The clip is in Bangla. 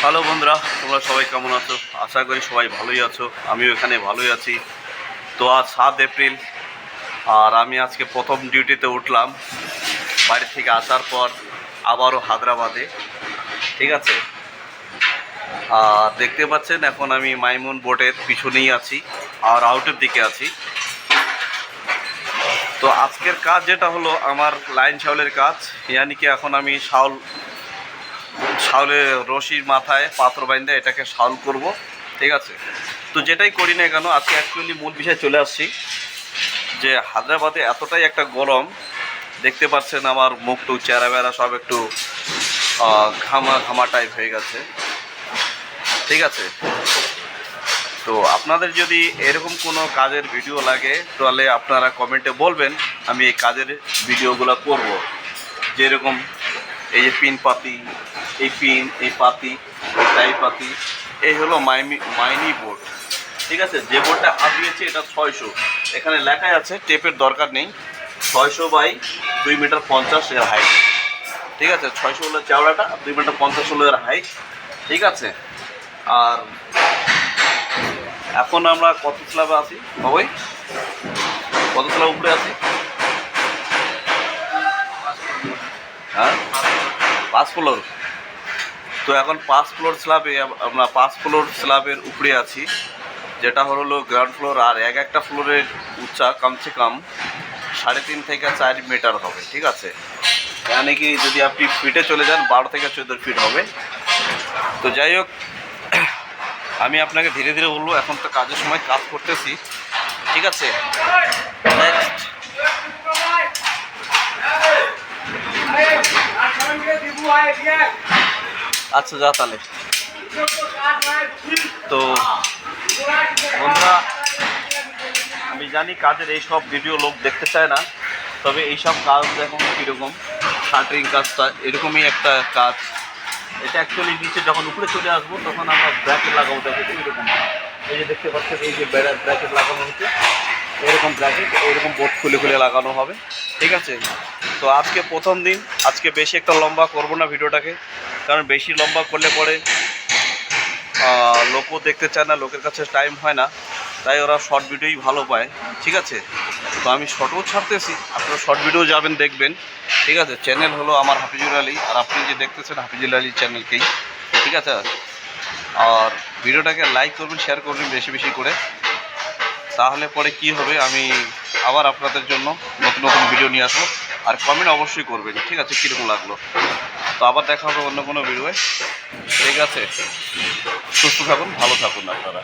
হ্যালো বন্ধুরা, তোমরা সবাই কেমন আছো? আশা করি সবাই ভালোই আছো। আমিও এখানে ভালোই আছি। তো আজ 7 এপ্রিল, আর আমি আজকে প্রথম ডিউটিতে উঠলাম বাড়ি থেকে আসার পর, আবারও হায়দ্রাবাদে। ঠিক আছে, আর দেখতে পাচ্ছেন এখন আমি মাইমুন বোটের পিছনেই আছি আর আউটের দিকে আছি। তো আজকের কাজ যেটা হলো আমার লাইন শাউলের কাজ, ইয়ানি কি এখন আমি শাউলের রশির মাথায় পাত্র বাইন্ধে এটাকে শাউল করব। ঠিক আছে, তো যেটাই করি না কেন, আজকে অ্যাকচুয়ালি মূল বিষয়ে চলে আসছি যে হায়দ্রাবাদে এতটাই একটা গরম, দেখতে পাচ্ছেন আমার মুখ টুক চেহারা বেড়া সব একটু ঘামা ঘামা টাইপ হয়ে গেছে। ঠিক আছে, তো আপনাদের যদি এরকম কোনো কাজের ভিডিও লাগে তাহলে আপনারা কমেন্টে বলবেন, আমি এই কাজের ভিডিওগুলো করব। যেরকম এই যে পিন পাতি, এই পিন, এই পাতি, এই টাই পাতি, এই হলো মাইনি বোর্ড। ঠিক আছে, যে বোর্ডটা হাত দিয়েছি এটা 600, এখানে লেখাই আছে, টেপের দরকার নেই। 600 বাই 2 মিটার 50 এর হাইট। ঠিক আছে, 600 হলো চওড়াটা, 2 মিটার 50 হলো এর হাইট। ঠিক আছে, আর এখন আমরা কত স্ল্যাবে আছি বাবাই? কত স্ল্যাব উপরে আছি? হ্যাঁ, 5 ফ্লোর। তো এখন 5 ফ্লোর স্ল্যাবে আমরা 5 ফ্লোর স্ল্যাবের উপরে আছি, যেটা হলো গ্রাউন্ড ফ্লোর। আর একটা ফ্লোরের উচ্চা কমসে কম 3.5 থেকে 4 মিটার হবে। ঠিক আছে, মানে কি যদি আপনি ফিটে চলে যান 12 থেকে 14 ফিট হবে। তো যাই হোক, আমি আপনাকে ধীরে ধীরে বলবো, এখন তো কাজের সময় কাজ করতেছি। ঠিক আছে, নেক্সট। আচ্ছা যা তাহলে। তো বন্ধুরা, আমি জানি কাজের এই সব ভিডিও লোক দেখতে চায় না, তবে এইসব কাজ দেখুন কীরকম। শাটারিং কাজটা এরকমই একটা কাজ। এটা অ্যাকচুয়ালি নিচে যখন উপরে চলে আসবো তখন আমরা ব্র্যাকেট লাগাবো। দেখো এরকম, এই যে দেখতে পাচ্ছেন এই যে ব্র্যাকেট লাগানো হচ্ছে, এরকম ব্র্যাকেট এরকম বোর্ড খুলে খুলে লাগানো হবে। ঠিক আছে, তো আজকে প্রথম দিন, আজকে বেশি একটা লম্বা করবো না ভিডিওটাকে, কারণ বেশি লম্বা করলে পরে লোকও দেখতে চায় না, লোকের কাছে টাইম হয় না, তাই ওরা শর্ট ভিডিওই ভালো পায়। ঠিক আছে, তো আমি শর্টও ছাড়তেছি, আপনারা শর্ট ভিডিও যাবেন দেখবেন। ঠিক আছে, চ্যানেল হলো আমার হাফিজুল আলী, আর আপনি যে দেখতেছেন হাফিজুল আলী চ্যানেলকেই। ঠিক আছে, আর ভিডিওটাকে লাইক করবেন, শেয়ার করবেন বেশি বেশি করে, তাহলে পরে কি হবে, আমি আবার আপনাদের জন্য নতুন নতুন ভিডিও নিয়ে আসবো। আর কমেন্ট অবশ্যই করবেন, ঠিক আছে, কীরকম লাগলো। তো আবার দেখা হবে অন্য কোনো ভিডিওয়ে। ঠিক আছে, সুস্থ থাকুন, ভালো থাকুন আপনারা।